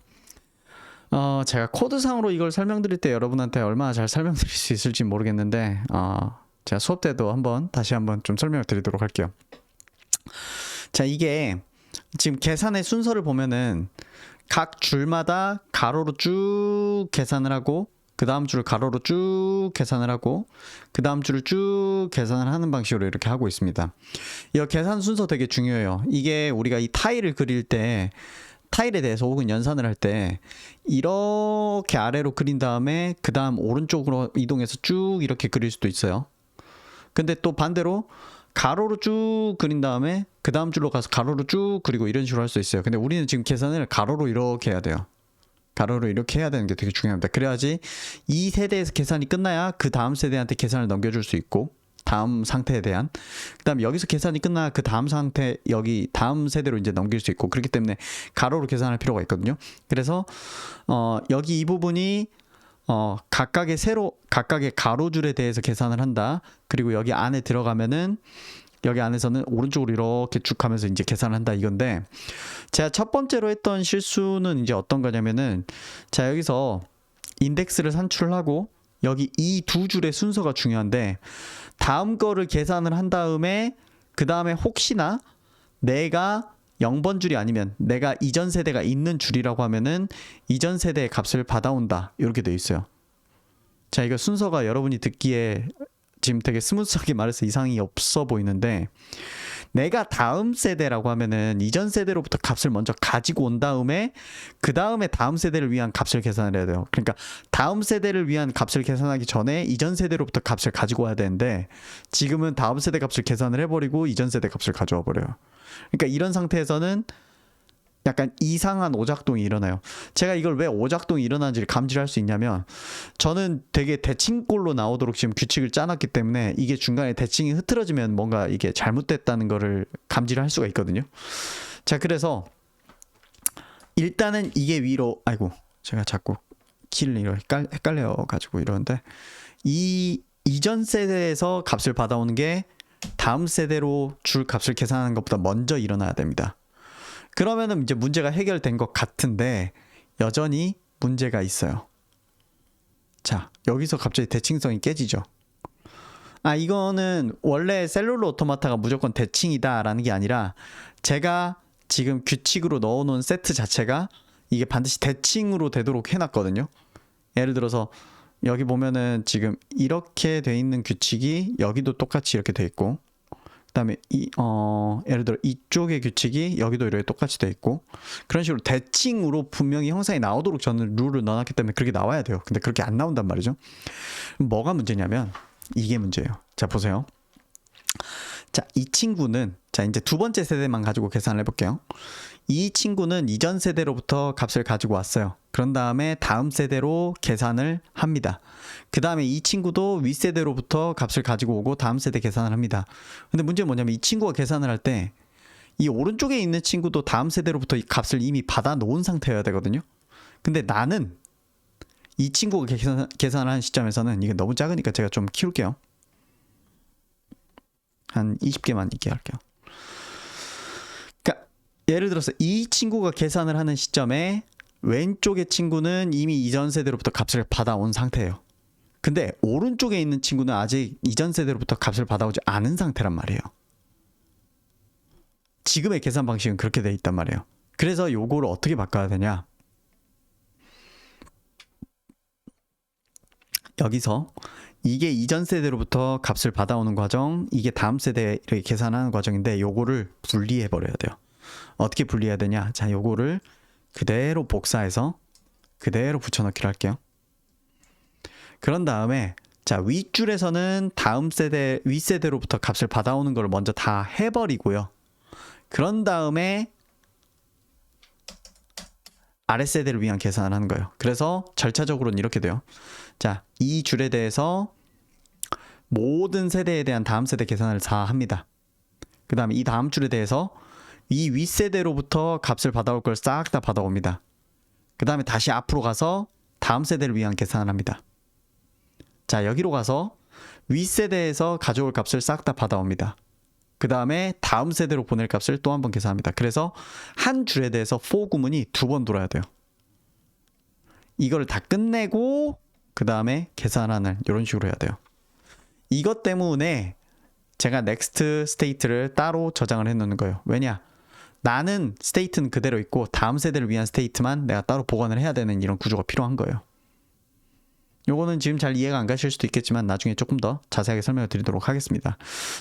제가 코드상으로 이걸 설명드릴 때 여러분한테 얼마나 잘 설명드릴 수 있을지 모르겠는데 제가 수업 때도 다시 한번 좀 설명을 드리도록 할게요. 자, 이게 지금 계산의 순서를 보면은 각 줄마다 가로로 쭉 계산을 하고 그 다음 줄을 가로로 쭉 계산을 하고 그 다음 줄을 쭉 계산을 하는 방식으로 이렇게 하고 있습니다. 이 계산 순서 되게 중요해요. 이게 우리가 이 타일을 그릴 때 타일에 대해서 혹은 연산을 할 때 이렇게 아래로 그린 다음에 그 다음 오른쪽으로 이동해서 쭉 이렇게 그릴 수도 있어요. 근데 또 반대로 가로로 쭉 그린 다음에 그 다음 줄로 가서 가로로 쭉 그리고 이런 식으로 할 수 있어요. 근데 우리는 지금 계산을 가로로 이렇게 해야 돼요. 가로로 이렇게 해야 되는 게 되게 중요합니다. 그래야지 이 세대에서 계산이 끝나야 그 다음 세대한테 계산을 넘겨줄 수 있고 다음 상태에 대한 그 다음에 여기서 계산이 끝나야 그 다음 상태 여기 다음 세대로 이제 넘길 수 있고 그렇기 때문에 가로로 계산할 필요가 있거든요. 그래서 여기 이 부분이 각각의 가로줄에 대해서 계산을 한다. 그리고 여기 안에 들어가면은 여기 안에서는 오른쪽으로 이렇게 쭉 하면서 이제 계산을 한다 이건데 제가 첫 번째로 했던 실수는 이제 어떤 거냐면은 자 여기서 인덱스를 산출을 하고 여기 이 두 줄의 순서가 중요한데 다음 거를 계산을 한 다음에 그 다음에 혹시나 내가 0번 줄이 아니면 내가 이전 세대가 있는 줄이라고 하면은 이전 세대의 값을 받아온다 이렇게 되어 있어요. 자 이거 순서가 여러분이 듣기에 지금 되게 스무스하게 말해서 이상이 없어 보이는데 내가 다음 세대라고 하면은 이전 세대로부터 값을 먼저 가지고 온 다음에 그 다음에 다음 세대를 위한 값을 계산을 해야 돼요. 그러니까 다음 세대를 위한 값을 계산하기 전에 이전 세대로부터 값을 가지고 와야 되는데 지금은 다음 세대 값을 계산을 해버리고 이전 세대 값을 가져와 버려요. 그러니까 이런 상태에서는 약간 이상한 오작동이 일어나요. 제가 이걸 왜 오작동이 일어나는지를 감지를 할 수 있냐면 저는 되게 대칭꼴로 나오도록 지금 규칙을 짜놨기 때문에 이게 중간에 대칭이 흐트러지면 뭔가 이게 잘못됐다는 거를 감지를 할 수가 있거든요. 자 그래서 일단은 이게 위로 아이고 제가 자꾸 키를 이렇게 헷갈려 가지고 이러는데 이 이전 세대에서 값을 받아오는 게 다음 세대로 줄 값을 계산하는 것보다 먼저 일어나야 됩니다. 그러면은 이제 문제가 해결된 것 같은데 여전히 문제가 있어요. 자, 여기서 갑자기 대칭성이 깨지죠. 이거는 원래 셀룰러 오토마타가 무조건 대칭이다라는 게 아니라 제가 지금 규칙으로 넣어놓은 세트 자체가 이게 반드시 대칭으로 되도록 해놨거든요. 예를 들어서 여기 보면은 지금 이렇게 돼 있는 규칙이 여기도 똑같이 이렇게 돼 있고 그 다음에 예를 들어 이쪽의 규칙이 여기도 이렇게 똑같이 돼 있고 그런 식으로 대칭으로 분명히 형상이 나오도록 저는 룰을 넣어놨기 때문에 그렇게 나와야 돼요. 근데 그렇게 안 나온단 말이죠. 뭐가 문제냐면 이게 문제예요. 자 보세요. 자 이 친구는 자 이제 두 번째 세대만 가지고 계산을 해볼게요. 이 친구는 이전 세대로부터 값을 가지고 왔어요. 그런 다음에 다음 세대로 계산을 합니다. 그 다음에 이 친구도 윗세대로부터 값을 가지고 오고 다음 세대 계산을 합니다. 근데 문제는 뭐냐면 이 친구가 계산을 할 때 이 오른쪽에 있는 친구도 다음 세대로부터 이 값을 이미 받아 놓은 상태여야 되거든요. 근데 나는 이 친구가 계산을 한 시점에서는 이게 너무 작으니까 제가 좀 키울게요. 한 20개만 있게 할게요. 그러니까 예를 들어서 이 친구가 계산을 하는 시점에 왼쪽의 친구는 이미 이전 세대로부터 값을 받아온 상태예요. 근데 오른쪽에 있는 친구는 아직 이전 세대로부터 값을 받아오지 않은 상태란 말이에요. 지금의 계산 방식은 그렇게 돼 있단 말이에요. 그래서 요거를 어떻게 바꿔야 되냐? 여기서 이게 이전 세대로부터 값을 받아오는 과정, 이게 다음 세대를 계산하는 과정인데 요거를 분리해 버려야 돼요. 어떻게 분리해야 되냐? 자, 요거를 그대로 복사해서 그대로 붙여넣기를 할게요. 그런 다음에 자, 윗줄에서는 다음 세대, 윗세대로부터 값을 받아오는 걸 먼저 다 해버리고요. 그런 다음에 아랫세대를 위한 계산을 하는 거예요. 그래서 절차적으로는 이렇게 돼요. 자, 이 줄에 대해서 모든 세대에 대한 다음 세대 계산을 다 합니다. 그 다음에 이 다음 줄에 대해서 이 윗세대로부터 값을 받아올 걸 싹 다 받아옵니다. 그 다음에 다시 앞으로 가서 다음 세대를 위한 계산을 합니다. 자, 여기로 가서 윗세대에서 가져올 값을 싹 다 받아옵니다. 그 다음에 다음 세대로 보낼 값을 또 한 번 계산합니다. 그래서 한 줄에 대해서 for 구문이 2번 돌아야 돼요. 이걸 다 끝내고 그 다음에 계산하는 이런 식으로 해야 돼요. 이것 때문에 제가 next state를 따로 저장을 해 놓는 거예요. 왜냐? 나는 스테이트는 그대로 있고 다음 세대를 위한 스테이트만 내가 따로 보관을 해야 되는 이런 구조가 필요한 거예요. 요거는 지금 잘 이해가 안 가실 수도 있겠지만 나중에 조금 더 자세하게 설명을 드리도록 하겠습니다.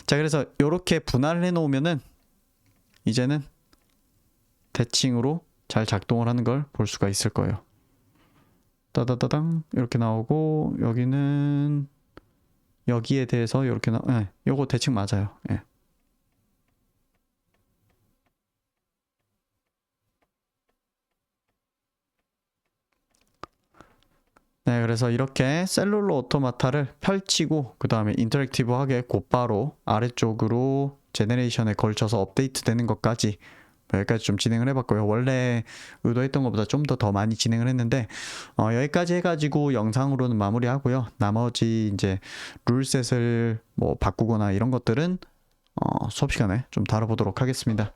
자, 그래서 이렇게 분할을 해 놓으면은 이제는 대칭으로 잘 작동을 하는 걸 볼 수가 있을 거예요. 따다다당 이렇게 나오고 여기는 여기에 대해서 이렇게 요거 대칭 맞아요. 예. 네, 그래서 이렇게 셀룰러 오토마타를 펼치고 그 다음에 인터랙티브하게 곧바로 아래쪽으로 제네레이션에 걸쳐서 업데이트 되는 것까지 여기까지 좀 진행을 해봤고요. 원래 의도했던 것보다 좀 더 많이 진행을 했는데 여기까지 해가지고 영상으로는 마무리하고요. 나머지 이제 룰셋을 뭐 바꾸거나 이런 것들은 수업 시간에 좀 다뤄보도록 하겠습니다.